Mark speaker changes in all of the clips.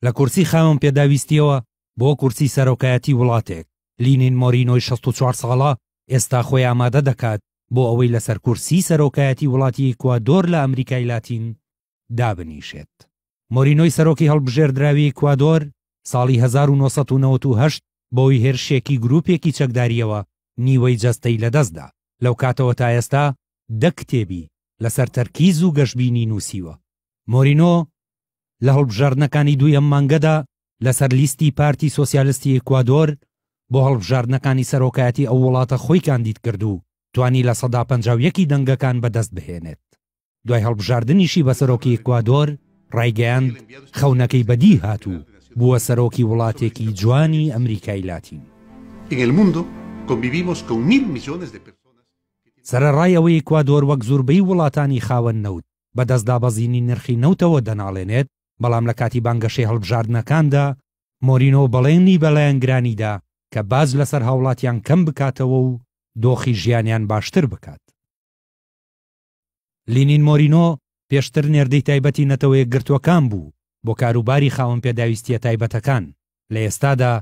Speaker 1: لە کورسی خاوەن پێداویستیەوە بۆ کورسی سەرۆکایەتی وڵاتێک. لینین مۆرینۆی 64 ساڵە ئێستا خۆی ئامادە دەکات بۆ ئەوەی لەسەر کورسی سەرۆکایەتی وڵاتی ئیکوادۆر لە ئەمریکای لاتین دابنیشێت. مۆرینۆی سەرۆکی هەڵبژێردراوی ئیکوادۆر ساڵی 1998 بۆی هێرشێکی گروپێکی چەکداریەوە نیوەی جەستەی لەدەستدا. لەو کاتەوە تا ئێستا 10 کتێبی لەسەر تەرکیز و گەشتبینی نووسیوە. مۆرینۆ لە هەڵبژاردنەکانی دوویەم مانگەدا لەسەر لیستی پارتی سۆسیالیستی ئیکوادۆر بۆ هەڵبژاردنەکانی سەرۆکایەتی ئەو وڵاتە خۆی کاندید کرد و توانی لە 51 دەنگەکان بەدەست بهێنێت. دوای هەڵبژاردنیشی بە سەرۆکی ئیکوادۆر ڕایگەیاند خەونەکەی بەدی هاتوو بووە سەرۆکی وڵاتێکی جوانی ئەمریکای لاتین. سەرەڕای ئەوەی ئیکوادۆر وەک زۆربەی وڵاتانی خاوەن نەوت بەدەستدابەزینی نرخی نەوتەوە دەناڵێنێت، بەڵام لە کاتی بانگەشەی هەڵبژاردنەکاندا مۆرینۆ بەڵێنی بەلایەنگرانیدا کە باز لەسەر هاوڵاتیان کەم بکاتەوە و دۆخی ژیانیان باشتر بکات. لینین مۆرینۆ پێشتر نێردەی تایبەتی نەتەوە یەکگرتووەکان بوو بۆ کاروباری خاوەن پێداویستیە تایبەتەکان. لە ئێستادا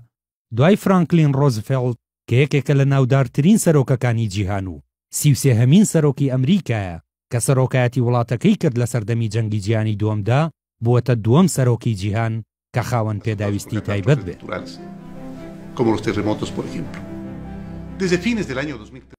Speaker 1: دوای فرانکلین ڕۆزفێڵد کە یەکێکە لە ناودارترین سەرۆکەکانی جیهان و 33هەمین سەرۆکی ئەمریکایە کە سەرۆکایەتی وڵاتەکەی کرد لە سەردەمی جەنگی جیهانی دووەمدا، بووەتە دووەم سەرۆکی جیهان کە خاوەن پێداویستی تایبەت بێت.